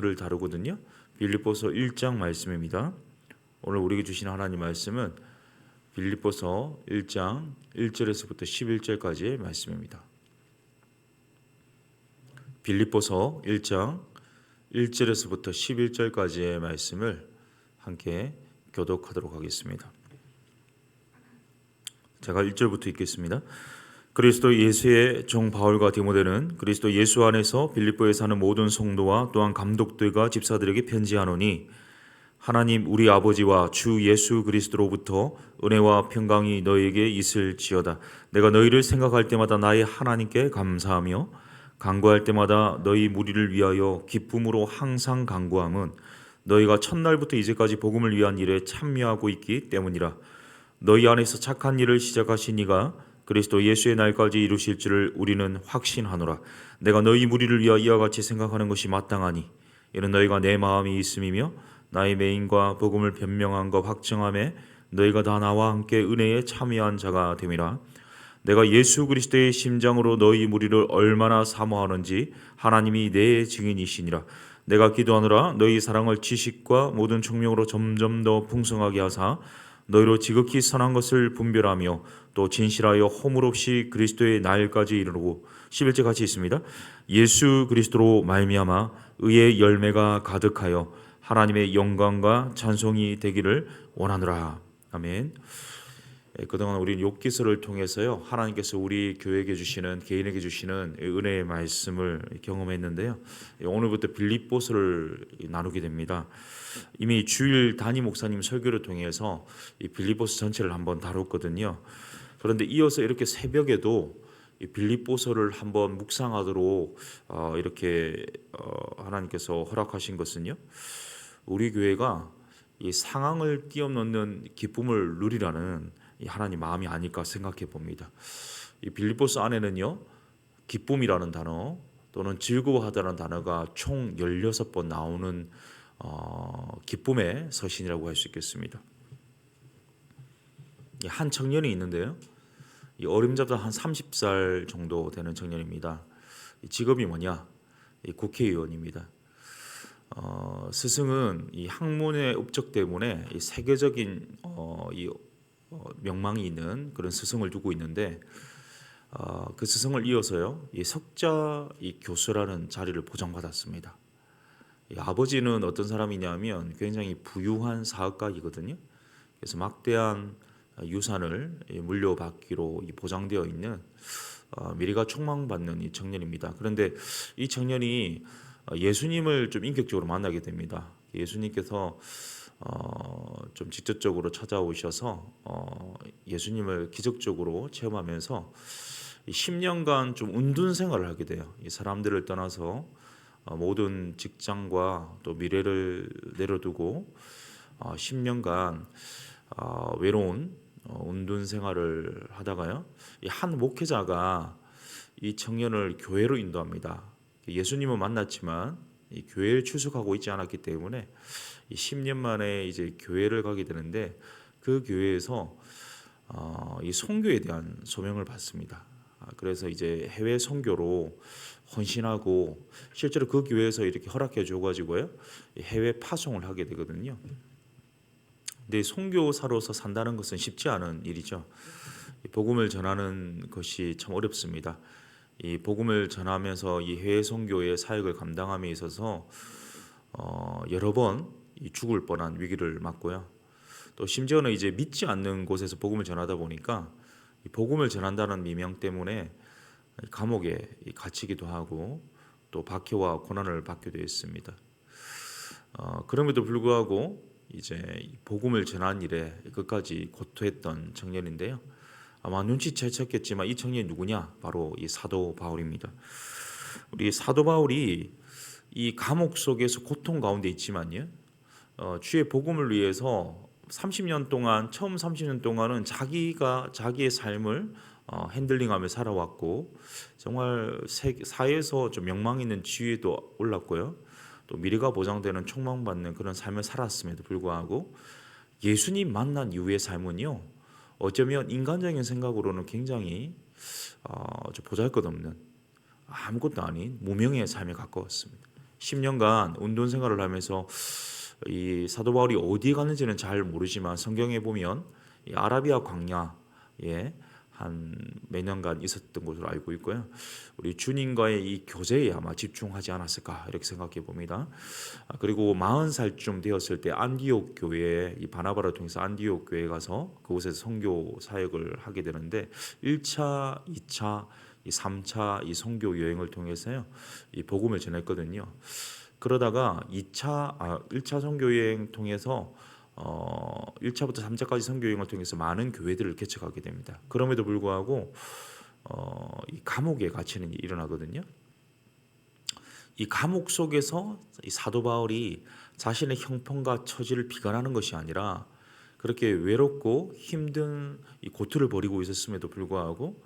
를 다루거든요. 빌립보서 1장 말씀입니다. 오늘 우리에게 주신 하나님 말씀은 빌립보서 1장 1절에서부터 11절까지의 말씀입니다. 빌립보서 1장 1절에서부터 11절까지의 말씀을 함께 교독하도록 하겠습니다. 제가 1절부터 읽겠습니다. 그리스도 예수의 종 바울과 디모데는 그리스도 예수 안에서 빌립보에 사는 모든 성도와 또한 감독들과 집사들에게 편지하노니 하나님 우리 아버지와 주 예수 그리스도로부터 은혜와 평강이 너희에게 있을지어다. 내가 너희를 생각할 때마다 나의 하나님께 감사하며 간구할 때마다 너희 무리를 위하여 기쁨으로 항상 간구함은 너희가 첫날부터 이제까지 복음을 위한 일에 참여하고 있기 때문이라. 너희 안에서 착한 일을 시작하신 이가 그리스도 예수의 날까지 이루실 줄을 우리는 확신하노라. 내가 너희 무리를 위하여 이와 같이 생각하는 것이 마땅하니 이는 너희가 내 마음이 있음이며 나의 매인과 복음을 변명함과 확증함에 너희가 다 나와 함께 은혜에 참여한 자가 됨이라. 내가 예수 그리스도의 심장으로 너희 무리를 얼마나 사모하는지 하나님이 내 증인이시니라. 내가 기도하노라. 너희 사랑을 지식과 모든 총명으로 점점 더 풍성하게 하사 너희로 지극히 선한 것을 분별하며 또 진실하여 허물 없이 그리스도의 날까지 이르고 11절 같이 있습니다. 예수 그리스도로 말미암아 의의 열매가 가득하여 하나님의 영광과 찬송이 되기를 원하노라. 아멘. 그동안 우리는 욥기서를 통해서요 하나님께서 우리 교회에게 주시는 개인에게 주시는 은혜의 말씀을 경험했는데요. 오늘부터 빌립보서를 나누게 됩니다. 이미 주일 담임 목사님 설교를 통해서 이 빌립보서 전체를 한번 다뤘거든요. 그런데 이어서 이렇게 새벽에도 이 빌립보서를 한번 묵상하도록 이렇게 하나님께서 허락하신 것은요. 우리 교회가 이 상황을 뛰어넘는 기쁨을 누리라는 이 하나님 마음이 아닐까 생각해 봅니다. 이 빌립보서 안에는요 기쁨이라는 단어 또는 즐거워하다는 단어가 총 16번 나오는 기쁨의 서신이라고 할 수 있겠습니다. 한 청년이 있는데요. 이 어림잡다 한 30살 정도 되는 청년입니다. 직업이 뭐냐? 국회의원입니다. 스승은 이 학문의 업적 때문에 이 세계적인 명망이 있는 그런 스승을 두고 있는데 그 스승을 이어서요 이 석자 이 교수라는 자리를 보장받았습니다. 이 아버지는 어떤 사람이냐면 굉장히 부유한 사업가이거든요. 그래서 막대한 유산을 물려받기로 보장되어 있는 미래가 촉망받는 이 청년입니다. 그런데 이 청년이 예수님을 좀 인격적으로 만나게 됩니다. 예수님께서 좀 직접적으로 찾아오셔서 예수님을 기적적으로 체험하면서 10년간 좀 운둔 생활을 하게 돼요. 이 사람들을 떠나서 모든 직장과 또 미래를 내려두고 10년간 외로운 운둔 생활을 하다가요. 한 목회자가 이 청년을 교회로 인도합니다. 예수님은 만났지만 이 교회를 출석하고 있지 않았기 때문에 10년 만에 이제 교회를 가게 되는데 그 교회에서 이 선교에 대한 소명을 받습니다. 그래서 이제 해외 선교로 헌신하고 실제로 그 교회에서 이렇게 허락해 줘가지고요 해외 파송을 하게 되거든요. 근데 선교사로서 산다는 것은 쉽지 않은 일이죠. 복음을 전하는 것이 참 어렵습니다. 이 복음을 전하면서 이 해외 선교의 사역을 감당함에 있어서 여러 번 죽을 뻔한 위기를 맞고요. 또 심지어는 이제 믿지 않는 곳에서 복음을 전하다 보니까 이 복음을 전한다는 미명 때문에 감옥에 갇히기도 하고 또 박해와 고난을 받게 되었습니다. 그럼에도 불구하고 이제 복음을 전한 일에 끝까지 고투했던 청년인데요. 아마 눈치채셨겠지만 이 청년이 누구냐? 바로 이 사도 바울입니다. 우리 사도 바울이 이 감옥 속에서 고통 가운데 있지만요. 주의 복음을 위해서 30년 동안 처음 30년 동안은 자기의 삶을 핸들링하며 살아왔고 정말 사회에서 좀 명망 있는 지위에도 올랐고요. 또 미래가 보장되는 촉망받는 그런 삶을 살았음에도 불구하고 예수님 만난 이후의 삶은요. 어쩌면 인간적인 생각으로는 굉장히 보잘것없는 아무것도 아닌 무명의 삶에 가까웠습니다. 10년간 운동 생활을 하면서 이 사도 바울이 어디에 갔는지는 잘 모르지만 성경에 보면 이 아라비아 광야에 한 몇 년간 있었던 것으로 알고 있고요. 우리 주님과의 이 교제에 아마 집중하지 않았을까 이렇게 생각해 봅니다. 그리고 40살쯤 되었을 때 안디옥 교회에 이 바나바를 통해서 안디옥 교회에 가서 그곳에서 선교 사역을 하게 되는데 1차, 2차, 이 3차 이 선교 여행을 통해서요. 이 복음을 전했거든요. 그러다가 1차 선교 여행 통해서 1차부터 3차까지 선교 여행을 통해서 많은 교회들을 개척하게 됩니다. 그럼에도 불구하고 이 감옥에 갇히는 일이 일어나거든요. 이 감옥 속에서 이 사도 바울이 자신의 형편과 처지를 비관하는 것이 아니라 그렇게 외롭고 힘든 이 고통을 벌이고 있었음에도 불구하고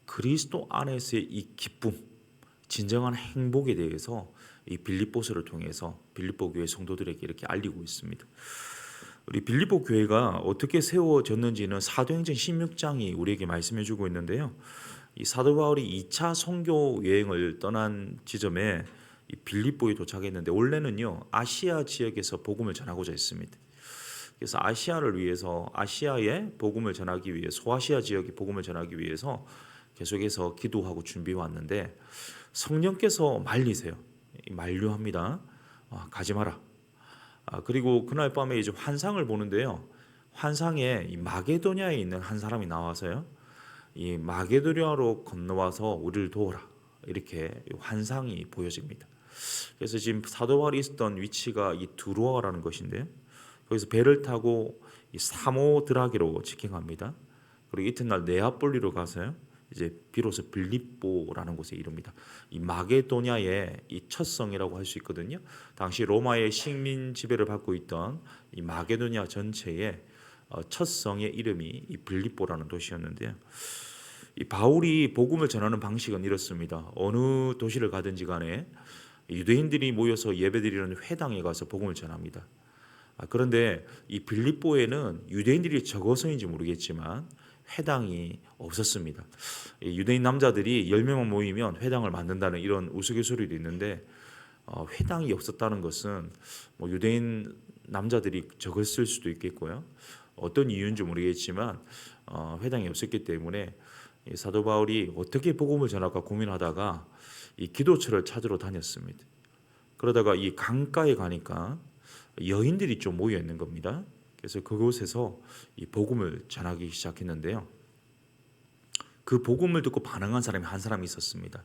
그리스도 안에서의 이 기쁨, 진정한 행복에 대해서 이 빌립보서를 통해서 빌립보 교회 성도들에게 이렇게 알리고 있습니다. 우리 빌립보 교회가 어떻게 세워졌는지는 사도행전 16장이 우리에게 말씀해주고 있는데요. 이 사도 바울이 2차 선교 여행을 떠난 지점에 이 빌립보에 도착했는데 원래는요 아시아 지역에서 복음을 전하고자 했습니다. 그래서 아시아에 복음을 전하기 위해 소아시아 지역에 복음을 전하기 위해서 계속해서 기도하고 준비해 왔는데 성령께서 말리세요. 만류합니다. 가지 마라. 그리고 그날 밤에 이제 환상을 보는데요. 환상에 이 마게도냐에 있는 한 사람이 나와서요. 이 마게도냐로 건너와서 우리를 도우라. 이렇게 환상이 보여집니다. 그래서 지금 사도 바울이 있었던 위치가 이 두로아라는 것인데요. 거기서 배를 타고 이 사모드라게로 직행합니다. 그리고 이튿날 네아폴리로 가서요. 이제 비로소 빌립보라는 곳에 이릅니다. 이 마게도냐의 이 첫 성이라고 할 수 있거든요. 당시 로마의 식민 지배를 받고 있던 이 마게도냐 전체의 첫 성의 이름이 이 빌립보라는 도시였는데요. 이 바울이 복음을 전하는 방식은 이렇습니다. 어느 도시를 가든지 간에 유대인들이 모여서 예배드리는 회당에 가서 복음을 전합니다. 그런데 이 빌립보에는 유대인들이 적어서인지 모르겠지만 회당이 없었습니다. 유대인 남자들이 10명만 모이면 회당을 만든다는 이런 우스갯소리도 있는데 회당이 없었다는 것은 뭐 유대인 남자들이 적었을 수도 있겠고요. 어떤 이유인지 모르겠지만 회당이 없었기 때문에 사도 바울이 어떻게 복음을 전할까 고민하다가 이 기도처를 찾으러 다녔습니다. 그러다가 이 강가에 가니까 여인들이 좀 모여 있는 겁니다. 그래서 그곳에서 이 복음을 전하기 시작했는데요. 그 복음을 듣고 반응한 사람이 한 사람이 있었습니다.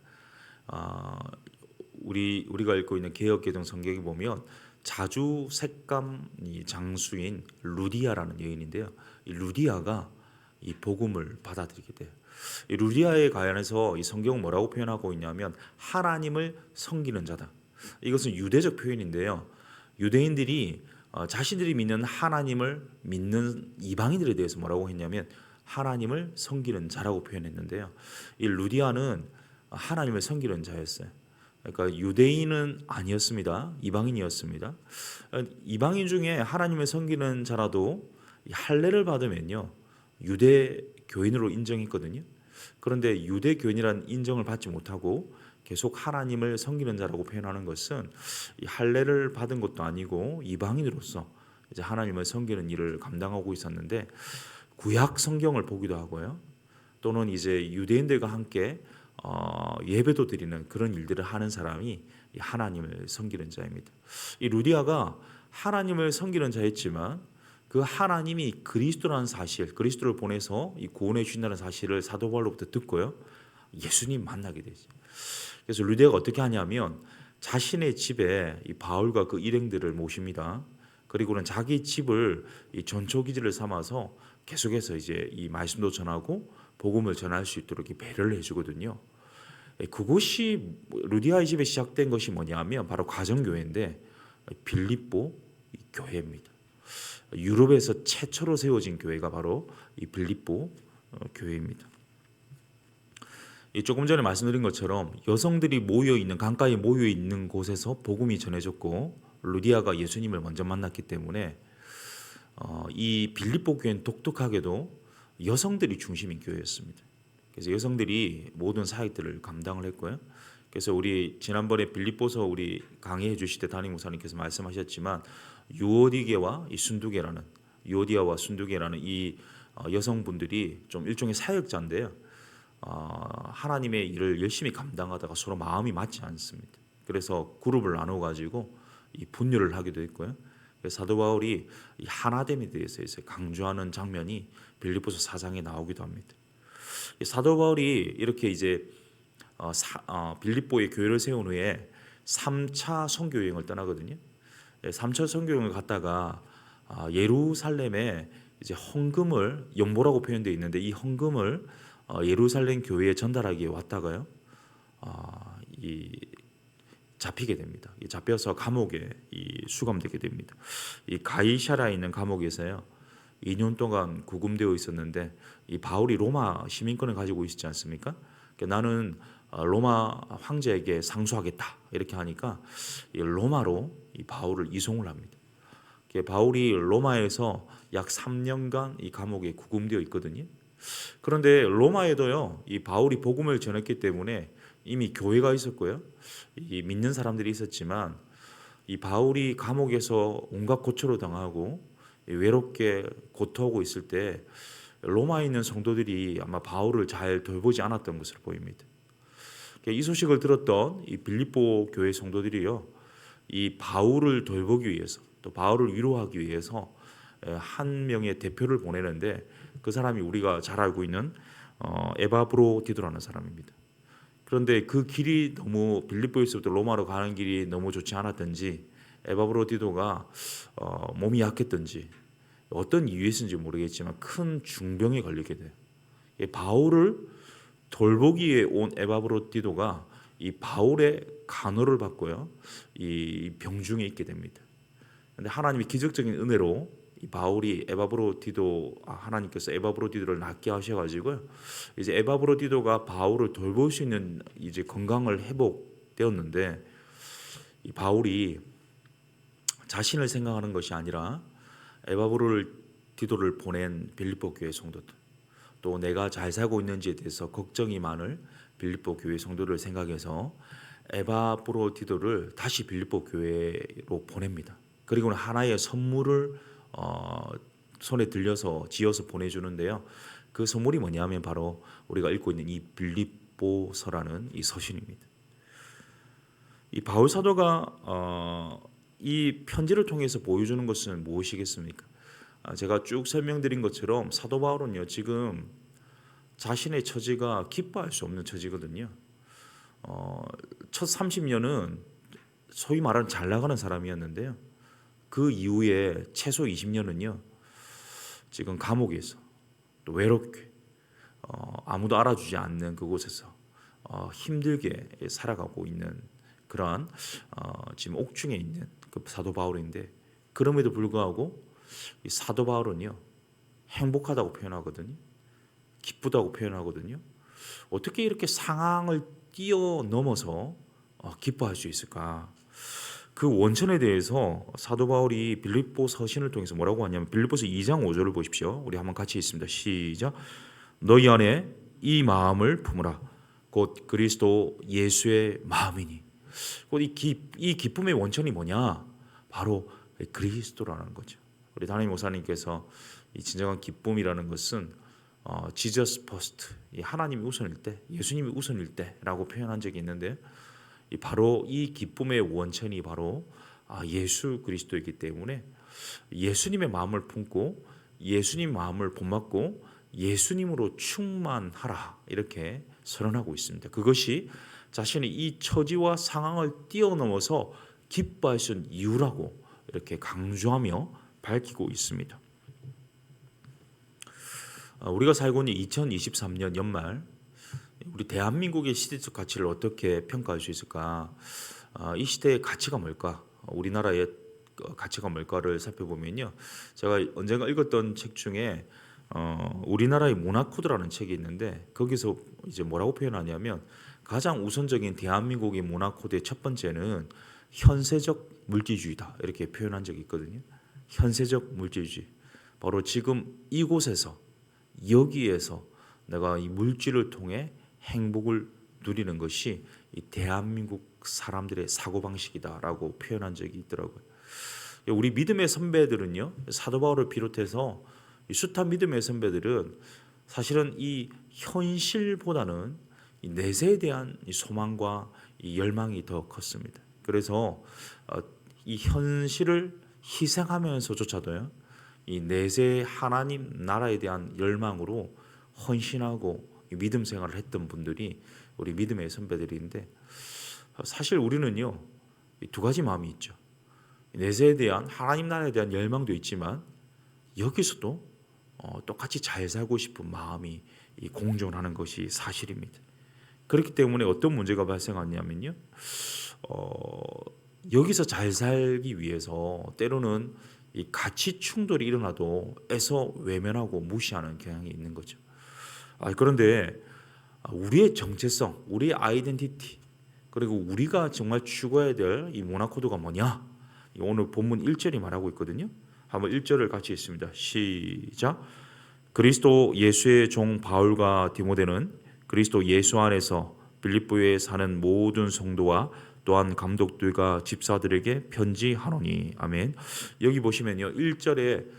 우리가 읽고 있는 개역개정 성경에 보면 자주 색감 장수인 루디아라는 여인인데요. 이 루디아가 이 복음을 받아들이게 돼요. 이 루디아에 관해서 이 성경은 뭐라고 표현하고 있냐면 하나님을 섬기는 자다. 이것은 유대적 표현인데요. 유대인들이 자신들이 믿는 하나님을 믿는 이방인들에 대해서 뭐라고 했냐면 하나님을 섬기는 자라고 표현했는데요. 이 루디아는 하나님을 섬기는 자였어요. 그러니까 유대인은 아니었습니다. 이방인이었습니다. 이방인 중에 하나님을 섬기는 자라도 할례를 받으면요 유대 교인으로 인정했거든요. 그런데 유대 교인이란 인정을 받지 못하고 계속 하나님을 섬기는 자라고 표현하는 것은 이 할례를 받은 것도 아니고 이방인으로서 이제 하나님을 섬기는 일을 감당하고 있었는데 구약 성경을 보기도 하고요. 또는 이제 유대인들과 함께 예배도 드리는 그런 일들을 하는 사람이 이 하나님을 섬기는 자입니다. 이 루디아가 하나님을 섬기는 자였지만 그 하나님이 그리스도라는 사실, 그리스도를 보내서 이 구원해 주신다는 사실을 사도 바울로부터 듣고요. 예수님 만나게 되죠. 그래서 루디아가 어떻게 하냐면 자신의 집에 이 바울과 그 일행들을 모십니다. 그리고는 자기 집을 이 전초기지를 삼아서 계속해서 이제 이 말씀도 전하고 복음을 전할 수 있도록 배려를 해주거든요. 그곳이 루디아의 집에 시작된 것이 뭐냐면 바로 가정교회인데 빌립보 교회입니다. 유럽에서 최초로 세워진 교회가 바로 이 빌립보 교회입니다. 조금 전에 말씀드린 것처럼 여성들이 모여 있는 강가에 모여 있는 곳에서 복음이 전해졌고 루디아가 예수님을 먼저 만났기 때문에 이 빌립보 교회는 독특하게도 여성들이 중심인 교회였습니다. 그래서 여성들이 모든 사역들을 감당을 했고요. 그래서 우리 지난번에 빌립보서 우리 강의해 주실 때 담임 목사님께서 말씀하셨지만 유오디게와 이 순두계라는 유오디아와 순두계라는 이 여성분들이 좀 일종의 사역자인데요. 하나님의 일을 열심히 감당하다가 서로 마음이 맞지 않습니다. 그래서 그룹을 나눠 가지고 이 분열을 하기도 했고요. 그래서 사도 바울이 이 하나됨에 대해서 강조하는 장면이 빌립보서 4장에 나오기도 합니다. 사도 바울이 이렇게 이제 빌립보에 교회를 세운 후에 3차 선교 여행을 떠나거든요. 3차 선교 여행을 갔다가 예루살렘에 이제 헌금을 연보라고 표현되어 있는데 이 헌금을 예루살렘 교회에 전달하기 위해 왔다가요. 이 잡히게 됩니다. 잡혀서 감옥에 수감되게 됩니다. 이 가이사라에 있는 감옥에서요. 2년 동안 구금되어 있었는데 이 바울이 로마 시민권을 가지고 있지 않습니까? 그러니까 나는 로마 황제에게 상소하겠다 이렇게 하니까 로마로 이 바울을 이송을 합니다. 바울이 로마에서 약 3년간 이 감옥에 구금되어 있거든요. 그런데 로마에도요, 이 바울이 복음을 전했기 때문에 이미 교회가 있었고요, 이 믿는 사람들이 있었지만 이 바울이 감옥에서 온갖 고초를 당하고 외롭게 고통하고 있을 때 로마에 있는 성도들이 아마 바울을 잘 돌보지 않았던 것으로 보입니다. 이 소식을 들었던 이 빌립보 교회 성도들이요, 이 바울을 돌보기 위해서 또 바울을 위로하기 위해서 한 명의 대표를 보내는데 그 사람이 우리가 잘 알고 있는 에바브로디도라는 사람입니다. 그런데 그 길이 너무 빌립보에서부터 로마로 가는 길이 너무 좋지 않았던지 에바브로디도가 몸이 약했던지 어떤 이유에서인지 모르겠지만 큰 중병에 걸리게 돼요. 바울을 돌보기 위해 온 에바브로디도가 이 바울의 간호를 받고요, 이 병중에 있게 됩니다. 그런데 하나님이 기적적인 은혜로 이 바울이 하나님께서 에바브로디도를 낫게 하셔가지고요, 이제 에바브로디도가 바울을 돌볼 수 있는 이제 건강을 회복되었는데 이 바울이 자신을 생각하는 것이 아니라 에바브로디도를 보낸 빌립보 교회 성도들, 또 내가 잘 살고 있는지에 대해서 걱정이 많을 빌립보 교회 성도를 생각해서 에바브로디도를 다시 빌립보 교회로 보냅니다. 그리고 하나의 선물을 손에 들려서 지어서 보내주는데요. 그 선물이 뭐냐면 바로 우리가 읽고 있는 이 빌립보서라는 이 서신입니다. 이 바울 사도가 이 편지를 통해서 보여주는 것은 무엇이겠습니까? 제가 쭉 설명드린 것처럼 사도 바울은요, 지금 자신의 처지가 기뻐할 수 없는 처지거든요. 첫 30년은 소위 말하는 잘 나가는 사람이었는데요. 그 이후에 최소 20년은요, 지금 감옥에서 또 외롭게 아무도 알아주지 않는 그곳에서 힘들게 살아가고 있는 그러한 지금 옥중에 있는 그 사도 바울인데, 그럼에도 불구하고 이 사도 바울은요, 행복하다고 표현하거든요. 기쁘다고 표현하거든요. 어떻게 이렇게 상황을 뛰어넘어서 기뻐할 수 있을까? 그 원천에 대해서 사도 바울이 빌립보 서신을 통해서 뭐라고 하냐면 빌립보서 2장 5절을 보십시오. 우리 한번 같이 읽습니다. 시작. 너희 안에 이 마음을 품으라. 곧 그리스도 예수의 마음이니. 곧 이 기쁨의 원천이 뭐냐? 바로 그리스도라는 거죠. 우리 담임 목사님께서 이 진정한 기쁨이라는 것은 Jesus first, 하나님이 우선일 때, 예수님이 우선일 때라고 표현한 적이 있는데, 바로 이 기쁨의 원천이 바로 예수 그리스도이기 때문에 예수님의 마음을 품고 예수님 마음을 본받고 예수님으로 충만하라, 이렇게 선언하고 있습니다. 그것이 자신의 이 처지와 상황을 뛰어넘어서 기뻐할 수 있는 이유라고 이렇게 강조하며 밝히고 있습니다. 우리가 살고 있는 2023년 연말, 우리 대한민국의 시대적 가치를 어떻게 평가할 수 있을까? 이 시대의 가치가 뭘까? 우리나라의 가치가 뭘까를 살펴보면요, 제가 언젠가 읽었던 책 중에 우리나라의 문화 코드라는 책이 있는데, 거기서 이제 뭐라고 표현하냐면 가장 우선적인 대한민국의 문화 코드의 첫 번째는 현세적 물질주의다, 이렇게 표현한 적이 있거든요. 현세적 물질주의, 바로 지금 이곳에서 여기에서 내가 이 물질을 통해 행복을 누리는 것이 이 대한민국 사람들의 사고방식이다라고 표현한 적이 있더라고요. 우리 믿음의 선배들은요, 사도 바울을 비롯해서 이 숱한 믿음의 선배들은 사실은 이 현실보다는 이 내세에 대한 이 소망과 이 열망이 더 컸습니다. 그래서 이 현실을 희생하면서조차도요, 이 내세 하나님 나라에 대한 열망으로 헌신하고 믿음 생활을 했던 분들이 우리 믿음의 선배들인데, 사실 우리는요, 두 가지 마음이 있죠. 내세에 대한 하나님 나라에 대한 열망도 있지만 여기서도 똑같이 잘 살고 싶은 마음이 공존하는 것이 사실입니다. 그렇기 때문에 어떤 문제가 발생하냐면요, 여기서 잘 살기 위해서 때로는 이 가치 충돌이 일어나도 애서 외면하고 무시하는 경향이 있는 거죠. 그런데 우리의 정체성, 우리의 아이덴티티, 그리고 우리가 정말 추구해야 될 이 모나코드가 뭐냐? 오늘 본문 1절이 말하고 있거든요. 한번 1절을 같이 읽습니다. 시작. 그리스도 예수의 종 바울과 디모데는 그리스도 예수 안에서 빌립보에 사는 모든 성도와 또한 감독들과 집사들에게 편지하노니. 아멘. 여기 보시면요, 1절에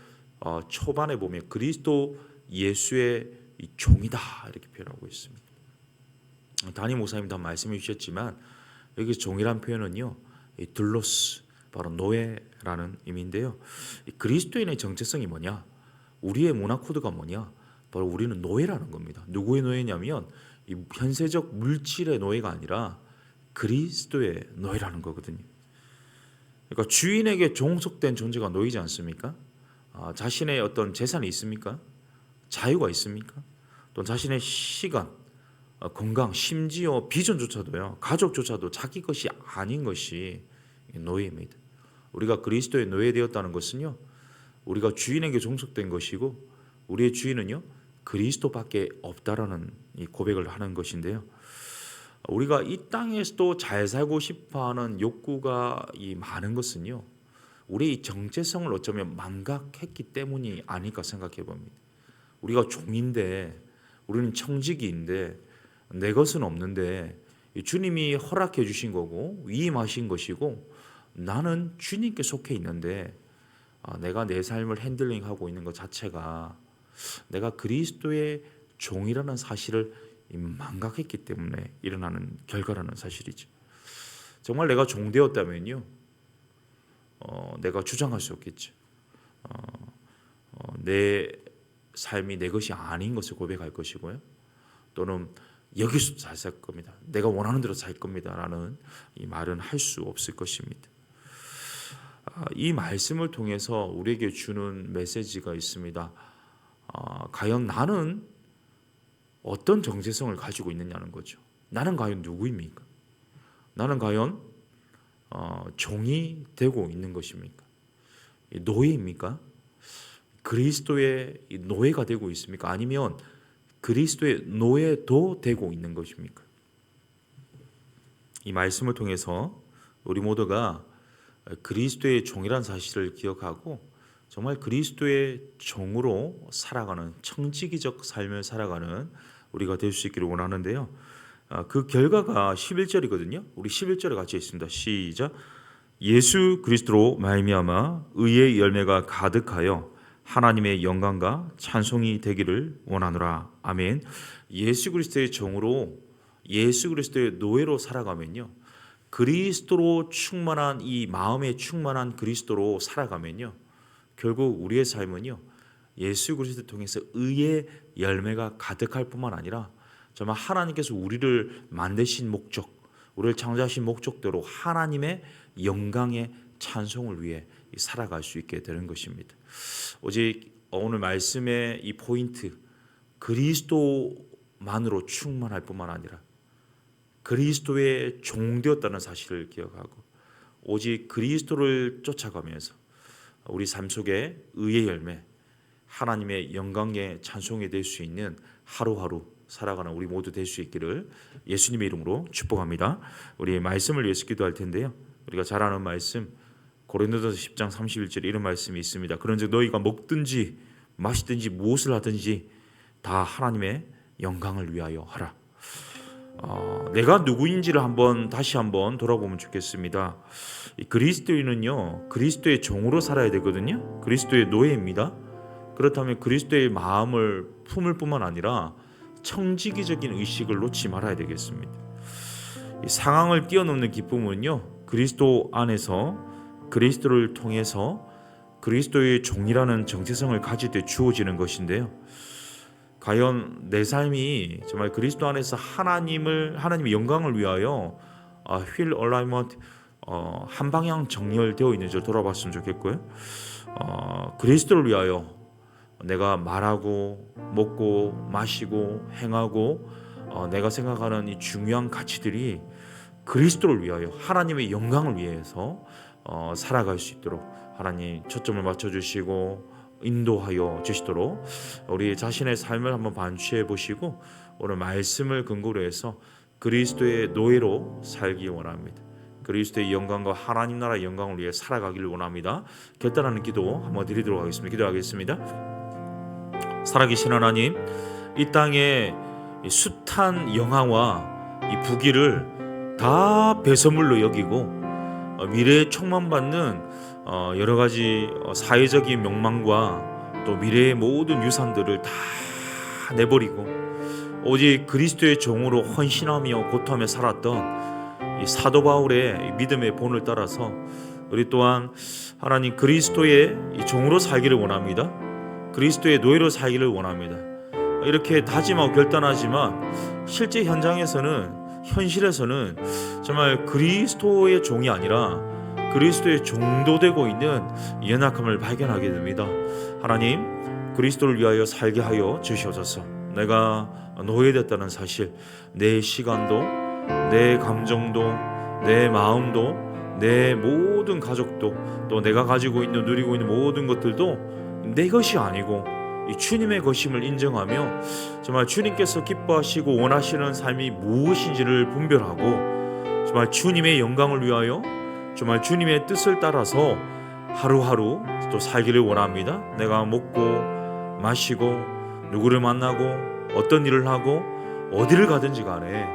초반에 보면 그리스도 예수의 종이다 이렇게 표현하고 있습니다. 담임 목사님도 한 말씀해 주셨지만 여기 종이란 표현은요, 들로스, 바로 노예라는 의미인데요. 그리스도인의 정체성이 뭐냐? 우리의 모나코드가 뭐냐? 바로 우리는 노예라는 겁니다. 누구의 노예냐면 이 현세적 물질의 노예가 아니라 그리스도의 노예라는 거거든요. 그러니까 주인에게 종속된 존재가 노예지 않습니까? 자신의 어떤 재산이 있습니까? 자유가 있습니까? 또 자신의 시간, 건강, 심지어 비전조차도요, 가족조차도 자기 것이 아닌 것이 노예입니다. 우리가 그리스도의 노예되었다는 것은요, 우리가 주인에게 종속된 것이고 우리의 주인은요, 그리스도밖에 없다라는 이 고백을 하는 것인데요. 우리가 이 땅에서도 잘 살고 싶어하는 욕구가 이 많은 것은요, 우리의 정체성을 어쩌면 망각했기 때문이 아닐까 생각해 봅니다. 우리가 종인데, 우리는 청지기인데, 내 것은 없는데 주님이 허락해 주신 거고 위임하신 것이고 나는 주님께 속해 있는데 내가 내 삶을 핸들링하고 있는 것 자체가 내가 그리스도의 종이라는 사실을 망각했기 때문에 일어나는 결과라는 사실이죠. 정말 내가 종되었다면요, 내가 주장할 수 없겠죠. 내 삶이 내 것이 아닌 것을 고백할 것이고요, 또는 여기서 잘 살 겁니다, 내가 원하는 대로 살 겁니다라는 이 말은 할 수 없을 것입니다. 이 말씀을 통해서 우리에게 주는 메시지가 있습니다. 과연 나는 어떤 정체성을 가지고 있느냐는 거죠. 나는 과연 누구입니까? 나는 과연 종이 되고 있는 것입니까? 노예입니까? 그리스도의 노예가 되고 있습니까? 아니면 그리스도의 노예도 되고 있는 것입니까? 이 말씀을 통해서 우리 모두가 그리스도의 종이라는 사실을 기억하고 정말 그리스도의 종으로 살아가는 청지기적 삶을 살아가는 우리가 될 수 있기를 원하는데요. 그 결과가 11절이거든요. 우리 11절에 같이 있습니다. 시작. 예수 그리스도로 말미암아 의의 열매가 가득하여 하나님의 영광과 찬송이 되기를 원하노라. 아멘. 예수 그리스도의 종으로, 예수 그리스도의 노예로 살아가면요, 그리스도로 충만한 이 마음에 충만한 그리스도로 살아가면요, 결국 우리의 삶은요, 예수 그리스도를 통해서 의의 열매가 가득할 뿐만 아니라 정말 하나님께서 우리를 만드신 목적, 우리를 창조하신 목적대로 하나님의 영광의 찬송을 위해 살아갈 수 있게 되는 것입니다. 오직 오늘 말씀의 이 포인트, 그리스도만으로 충만할 뿐만 아니라 그리스도의 종되었다는 사실을 기억하고 오직 그리스도를 쫓아가면서 우리 삶 속에 의의 열매, 하나님의 영광의 찬송이 될 수 있는 하루하루 살아가는 우리 모두 될 수 있기를 예수님의 이름으로 축복합니다. 우리 말씀을 위해서 기도할 텐데요, 우리가 잘 아는 말씀 고린도전서 10장 31절에 이런 말씀이 있습니다. 그런즉 너희가 먹든지 마시든지 무엇을 하든지 다 하나님의 영광을 위하여 하라. 내가 누구인지를 다시 한번 돌아보면 좋겠습니다. 이 그리스도인은요, 그리스도의 종으로 살아야 되거든요. 그리스도의 노예입니다. 그렇다면 그리스도의 마음을 품을 뿐만 아니라 청지기적인 의식을 놓지 말아야 되겠습니다. 이 상황을 뛰어넘는 기쁨은요, 그리스도 안에서 그리스도를 통해서 그리스도의 종이라는 정체성을 가질 때 주어지는 것인데요. 과연 내 삶이 정말 그리스도 안에서 하나님의 영광을 위하여 휠 얼라이먼트 한 방향 정렬되어 있는지 돌아봤으면 좋겠고요. 그리스도를 위하여 내가 말하고 먹고 마시고 행하고 내가 생각하는 이 중요한 가치들이 그리스도를 위하여 하나님의 영광을 위해서 살아갈 수 있도록 하나님 초점을 맞춰주시고 인도하여 주시도록 우리 자신의 삶을 한번 반추해 보시고 오늘 말씀을 근거로 해서 그리스도의 노예로 살기 원합니다. 그리스도의 영광과 하나님 나라의 영광을 위해 살아가기를 원합니다. 결단하는 기도 한번 드리도록 하겠습니다. 기도하겠습니다. 살아계신 하나님, 이 땅의 숱한 영화와 이 부귀를 다 배설물로 여기고 미래에 촉망받는 여러 가지 사회적인 명망과 또 미래의 모든 유산들을 다 내버리고 오직 그리스도의 종으로 헌신하며 고통하며 살았던 이 사도 바울의 믿음의 본을 따라서 우리 또한 하나님 그리스도의 종으로 살기를 원합니다. 그리스도의 노예로 살기를 원합니다. 이렇게 다짐하고 결단하지만 실제 현실에서는 정말 그리스도의 종이 아니라 그리스도의 종도 되고 있는 연약함을 발견하게 됩니다. 하나님, 그리스도를 위하여 살게 하여 주시옵소서. 내가 노예됐다는 사실, 내 시간도, 내 감정도, 내 마음도, 내 모든 가족도, 또 내가 가지고 있는 누리고 있는 모든 것들도 내 것이 아니고 이 주님의 것임을 인정하며 정말 주님께서 기뻐하시고 원하시는 삶이 무엇인지를 분별하고 정말 주님의 영광을 위하여 정말 주님의 뜻을 따라서 하루하루 또 살기를 원합니다. 내가 먹고 마시고 누구를 만나고 어떤 일을 하고 어디를 가든지 간에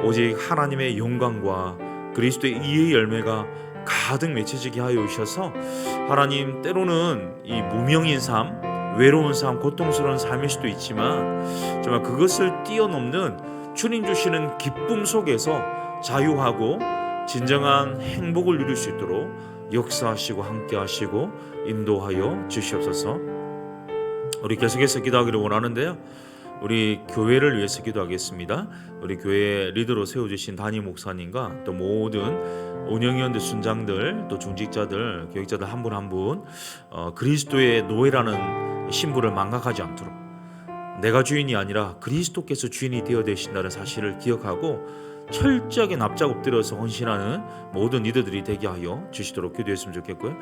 오직 하나님의 영광과 그리스도의 의의 열매가 가득 맺혀지게 하여 주셔서 하나님, 때로는 이 무명인 삶, 외로운 삶, 고통스러운 삶일 수도 있지만 정말 그것을 뛰어넘는 주님 주시는 기쁨 속에서 자유하고 진정한 행복을 누릴 수 있도록 역사하시고 함께하시고 인도하여 주시옵소서. 우리 계속해서 기도하기를 원하는데요, 우리 교회를 위해서 기도하겠습니다. 우리 교회 리더로 세워주신 담임 목사님과 또 모든 운영위원들, 순장들, 또 중직자들, 교육자들 한 분 한 분 그리스도의 노예라는 신분을 망각하지 않도록 내가 주인이 아니라 그리스도께서 주인이 되어 되신다는 사실을 기억하고 철저하게 납작 엎드려서 헌신하는 모든 리더들이 되게 하여 주시도록 기도했으면 좋겠고요.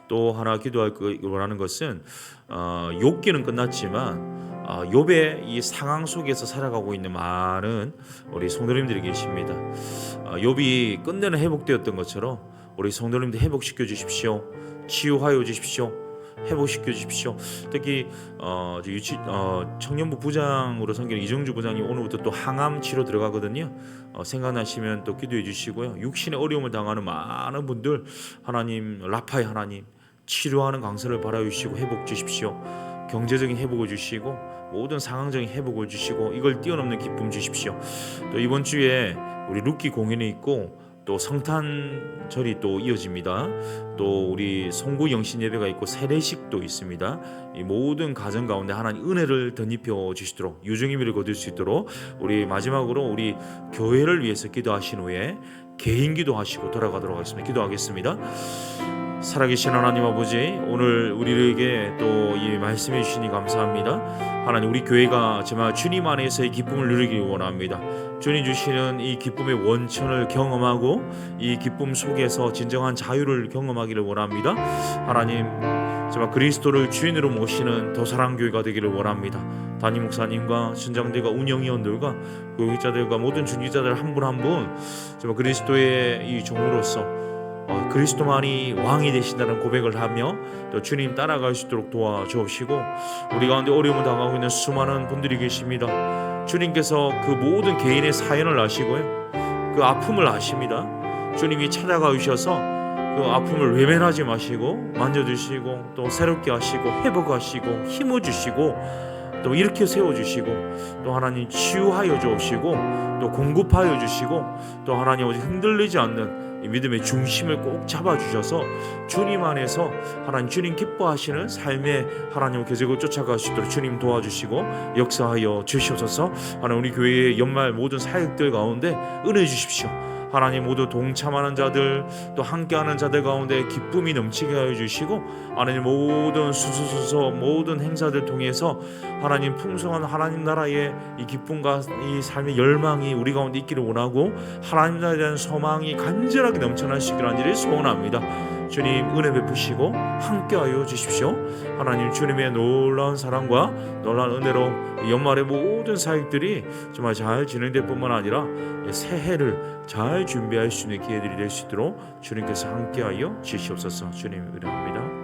또 하나 기도할 원하는 것은 욥기는 끝났지만 욥의 이 상황 속에서 살아가고 있는 많은 우리 성도님들이 계십니다. 욥이 끝내는 회복되었던 것처럼 우리 성도님들 회복시켜 주십시오. 치유하여 주십시오. 회복시켜 주십시오. 특히 청년부 부장으로 섬기는 이정주 부장님 오늘부터 또 항암 치료 들어가거든요. 생각나시면 또 기도해 주시고요. 육신의 어려움을 당하는 많은 분들 하나님, 라파의 하나님 치료하는 강선을 바라주시고 회복 주십시오. 경제적인 회복을 주시고 모든 상황적인 회복을 주시고 이걸 뛰어넘는 기쁨 주십시오. 또 이번 주에 우리 룻기 공연이 있고 또 성탄절이 또 이어집니다. 또 우리 송구 영신 예배가 있고 세례식도 있습니다. 이 모든 가정 가운데 하나님 은혜를 덧입혀 주시도록 유종의미를 거둘 수 있도록 우리 마지막으로 우리 교회를 위해서 기도하신 후에 개인 기도하시고 돌아가도록 하겠습니다. 기도하겠습니다. 살아계신 하나님 아버지, 오늘 우리에게 또 이 말씀해 주시니 감사합니다. 하나님, 우리 교회가 정말 주님 안에서의 기쁨을 누리기 원합니다. 주님 주시는 이 기쁨의 원천을 경험하고 이 기쁨 속에서 진정한 자유를 경험하기를 원합니다. 하나님, 정말 그리스도를 주인으로 모시는 더 사랑교회가 되기를 원합니다. 담임 목사님과 순장들과 운영위원들과 교육자들과 모든 중직자들 한 분 한 분 정말 그리스도의 이 종으로서 그리스도만이 왕이 되신다는 고백을 하며 또 주님 따라갈 수 있도록 도와주옵시고, 우리 가운데 어려움을 당하고 있는 수많은 분들이 계십니다. 주님께서 그 모든 개인의 사연을 아시고요, 그 아픔을 아십니다. 주님이 찾아가 주셔서 그 아픔을 외면하지 마시고 만져주시고 또 새롭게 하시고 회복하시고 힘을 주시고 또 일으켜 세워주시고 또 하나님 치유하여 주시고 또 공급하여 주시고 또 하나님 오직 흔들리지 않는 이 믿음의 중심을 꼭 잡아주셔서 주님 안에서 하나님 주님 기뻐하시는 삶의 하나님을 계속 쫓아갈 수 있도록 주님 도와주시고 역사하여 주시옵소서. 하나님 우리 교회의 연말 모든 사역들 가운데 은혜 주십시오. 하나님 모두 동참하는 자들 또 함께하는 자들 가운데 기쁨이 넘치게 하여 주시고 하나님 모든 수수수소 모든 행사들 통해서 하나님 풍성한 하나님 나라의 이 기쁨과 이 삶의 열망이 우리 가운데 있기를 원하고 하나님 나라에 대한 소망이 간절하게 넘쳐나시기를 간절히 소원합니다. 주님 은혜 베푸시고 함께하여 주십시오. 하나님 주님의 놀라운 사랑과 놀라운 은혜로 연말의 모든 사역들이 정말 잘 진행될 뿐만 아니라 새해를 잘 준비할 수 있는 기회들이 될 수 있도록 주님께서 함께하여 주시옵소서. 주님 은혜합니다.